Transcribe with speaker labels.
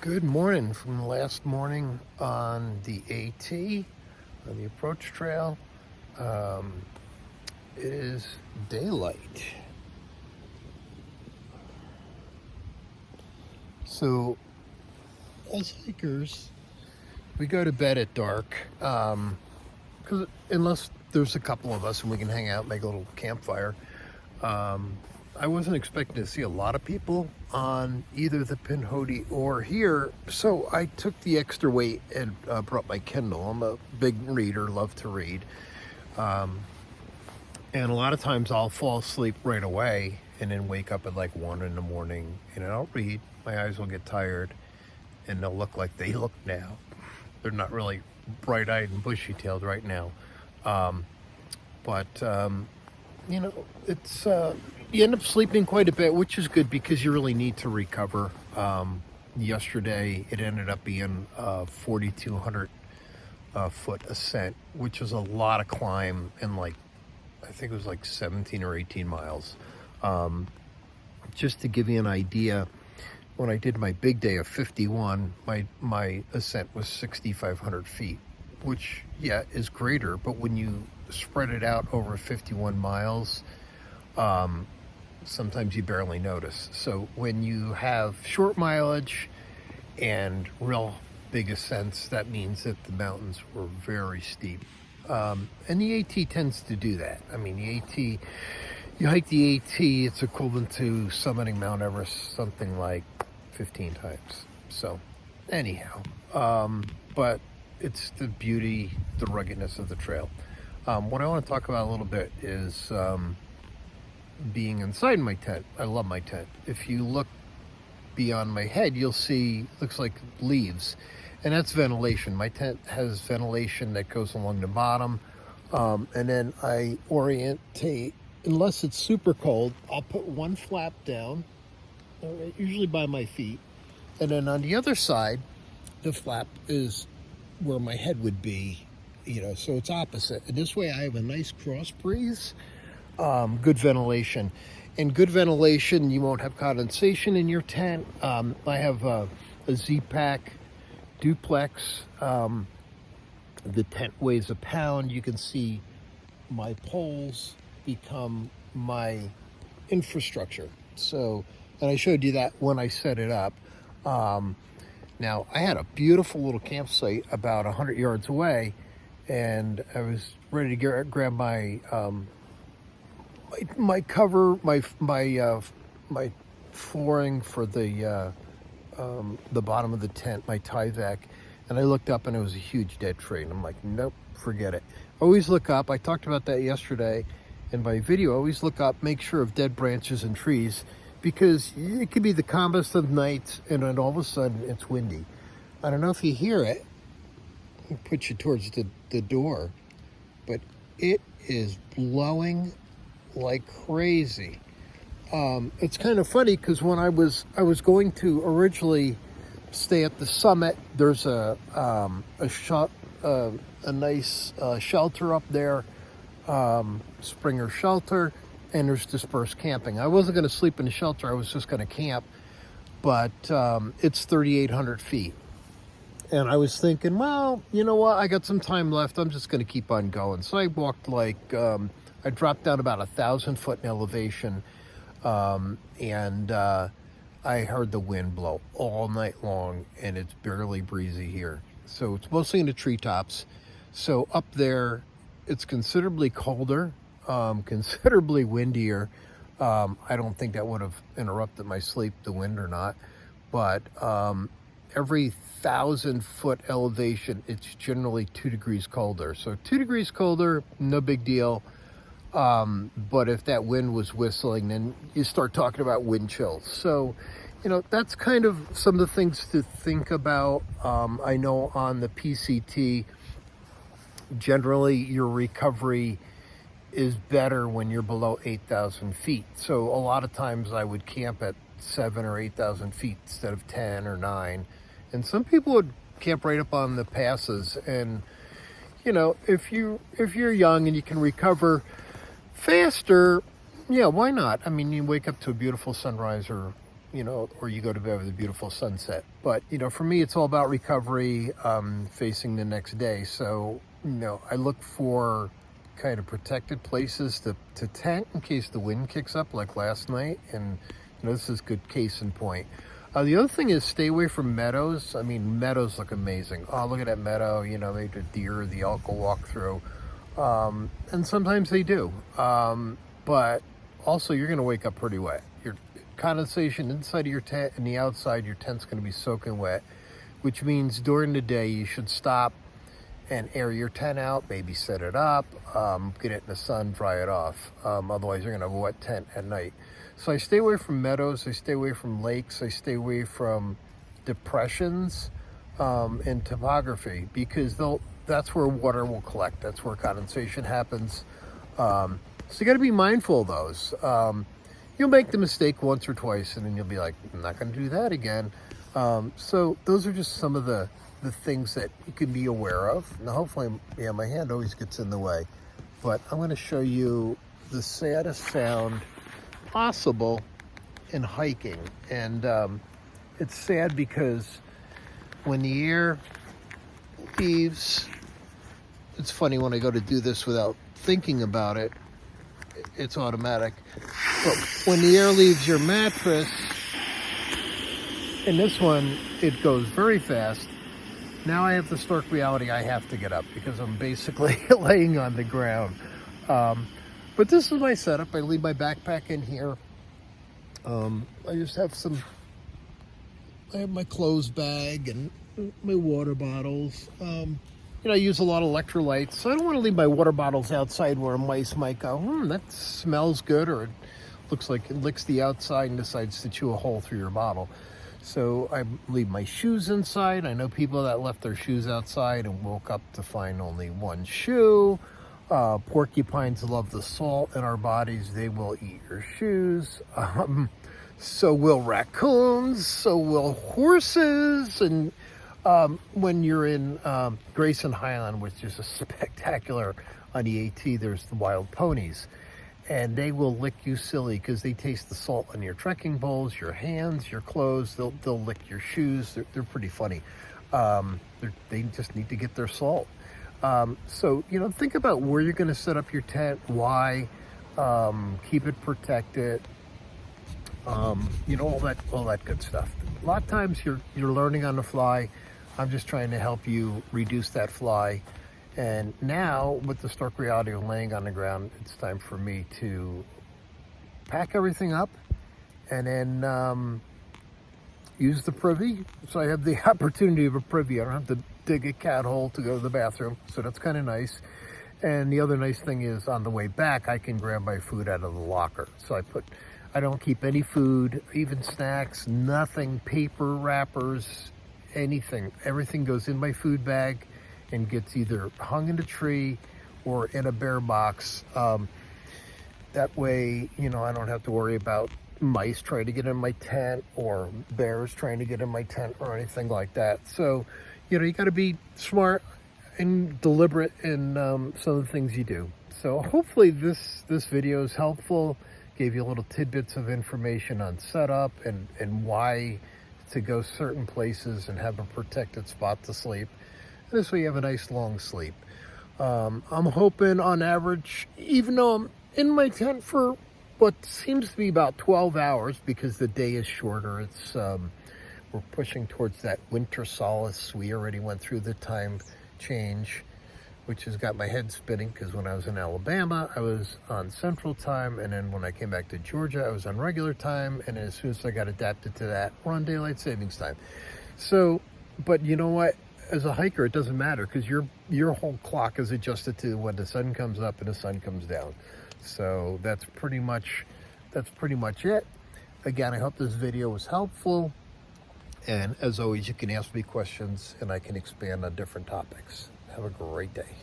Speaker 1: Good morning from last morning on the AT, on the approach trail. Um, it is daylight. So, as hikers, we go to bed at dark. Because unless there's a couple of us and we can hang out, make a little campfire. I wasn't expecting to see a lot of people on either the Pinhoti or here, so I took the extra weight and brought my Kindle. I'm a big reader, love to read, and a lot of times I'll fall asleep right away and then wake up at like 1 in the morning, and I'll read. My eyes will get tired, and they'll look like they look now. They're not really bright-eyed and bushy-tailed right now, but it's you end up sleeping quite a bit, which is good because you really need to recover. Yesterday, it ended up being 4,200 foot ascent, which is a lot of climb, and I think it was like 17 or 18 miles. Just to give you an idea, when I did my big day of 51, my ascent was 6,500 feet, which, yeah, is greater, but when you spread it out over 51 miles, sometimes you barely notice. So when you have short mileage and real big ascents, that means that the mountains were very steep. And the AT tends to do that. I mean, the AT, you hike the AT, it's equivalent to summiting Mount Everest something like 15 times. So anyhow, but it's the beauty, the ruggedness of the trail. What I want to talk about a little bit is being inside my tent. I love my tent. If you look beyond my head, you'll see, looks like leaves, and that's ventilation. My tent has ventilation that goes along the bottom, and then I orientate, unless it's super cold, I'll put one flap down, usually by my feet, and then on the other side, the flap is where my head would be, so it's opposite. And this way I have a nice cross breeze, good ventilation. And good ventilation, you won't have condensation in your tent. I have a Z-Pack duplex. The tent weighs a pound. You can see my poles become my infrastructure. So, and I showed you that when I set it up. Now, I had a beautiful little campsite about 100 yards away, and I was ready to grab my my cover, my flooring for the bottom of the tent, my Tyvek, and I looked up and it was a huge dead tree, and I'm like, nope, forget it. Always look up. I talked about that yesterday in my video. Always look up, make sure of dead branches and trees, because it could be the calmest of nights, and then all of a sudden it's windy. I don't know if you hear it. It puts you towards the door, but it is blowing like crazy. It's kind of funny because when I was going to originally stay at the summit, there's a nice shelter up there, Springer Shelter, and there's dispersed camping. I wasn't going to sleep in the shelter, I was just going to camp, but it's 3,800 feet. And I was thinking, well, you know what, I got some time left, I'm just going to keep on going. So I walked I dropped down about 1,000 foot in elevation, and I heard the wind blow all night long, and it's barely breezy here. So it's mostly in the treetops. So up there, it's considerably colder, considerably windier. I don't think that would have interrupted my sleep, the wind or not, but every 1,000 foot elevation, it's generally 2 degrees colder. So 2 degrees colder, no big deal. But if that wind was whistling, then you start talking about wind chills. So, that's kind of some of the things to think about. I know on the PCT, generally your recovery is better when you're below 8,000 feet. So a lot of times I would camp at 7 or 8,000 feet instead of 10 or 9. And some people would camp right up on the passes. And, if you're young and you can recover faster, yeah, why not? I mean, you wake up to a beautiful sunrise or or you go to bed with a beautiful sunset. But, for me, it's all about recovery, facing the next day. So, I look for kind of protected places to tent in case the wind kicks up like last night. And, this is good case in point. The other thing is stay away from meadows. I mean, meadows look amazing. Oh, look at that meadow. Maybe the deer, the elk will walk through. And sometimes they do. But also you're going to wake up pretty wet. Your condensation inside of your tent and the outside, your tent's going to be soaking wet, which means during the day you should stop and air your tent out, maybe set it up, get it in the sun, dry it off. Otherwise you're going to have a wet tent at night. So I stay away from meadows, I stay away from lakes, I stay away from depressions and topography, because that's where water will collect. That's where condensation happens. So you got to be mindful of those. You'll make the mistake once or twice, and then you'll be like, I'm not going to do that again. So those are just some of the things that you can be aware of. Now, hopefully, my hand always gets in the way. But I'm going to show you the saddest sound possible in hiking. And it's sad because when the air leaves, it's funny when I go to do this without thinking about it, it's automatic. But when the air leaves your mattress, in this one, it goes very fast. Now I have the stark reality I have to get up because I'm basically laying on the ground. But this is my setup. I leave my backpack in here. I just have I have my clothes bag and my water bottles. I use a lot of electrolytes, so I don't want to leave my water bottles outside where mice might go, that smells good, or it looks like it licks the outside and decides to chew a hole through your bottle. So I leave my shoes inside. I know people that left their shoes outside and woke up to find only one shoe. Porcupines love the salt in our bodies. They will eat your shoes. So will raccoons, so will horses. And when you're in Grayson Highland, which is a spectacular, on the AT, there's the wild ponies. And they will lick you silly because they taste the salt on your trekking poles, your hands, your clothes. They'll lick your shoes. They're pretty funny. They just need to get their salt. So, think about where you're going to set up your tent, why, keep it protected, all that good stuff. A lot of times you're learning on the fly. I'm just trying to help you reduce that fly. And now, with the stark reality of laying on the ground, it's time for me to pack everything up and then use the privy. So I have the opportunity of a privy. I don't have to dig a cat hole to go to the bathroom. So that's kind of nice. And the other nice thing is, on the way back, I can grab my food out of the locker. So I don't keep any food, even snacks, nothing, paper wrappers, anything. Everything goes in my food bag and gets either hung in a tree or in a bear box. That way, I don't have to worry about mice trying to get in my tent or bears trying to get in my tent or anything like that. So, you got to be smart and deliberate in some of the things you do. So hopefully this video is helpful, gave you little tidbits of information on setup and why to go certain places and have a protected spot to sleep. And this way you have a nice long sleep. I'm hoping on average, even though I'm in my tent for what seems to be about 12 hours because the day is shorter, we're pushing towards that winter solace. We already went through the time change, which has got my head spinning because when I was in Alabama, I was on Central Time, and then when I came back to Georgia, I was on regular time, and as soon as I got adapted to that, we're on daylight savings time. So, but you know what? As a hiker, it doesn't matter because your whole clock is adjusted to when the sun comes up and the sun comes down. So that's pretty much it. Again, I hope this video was helpful. And as always, you can ask me questions and I can expand on different topics. Have a great day.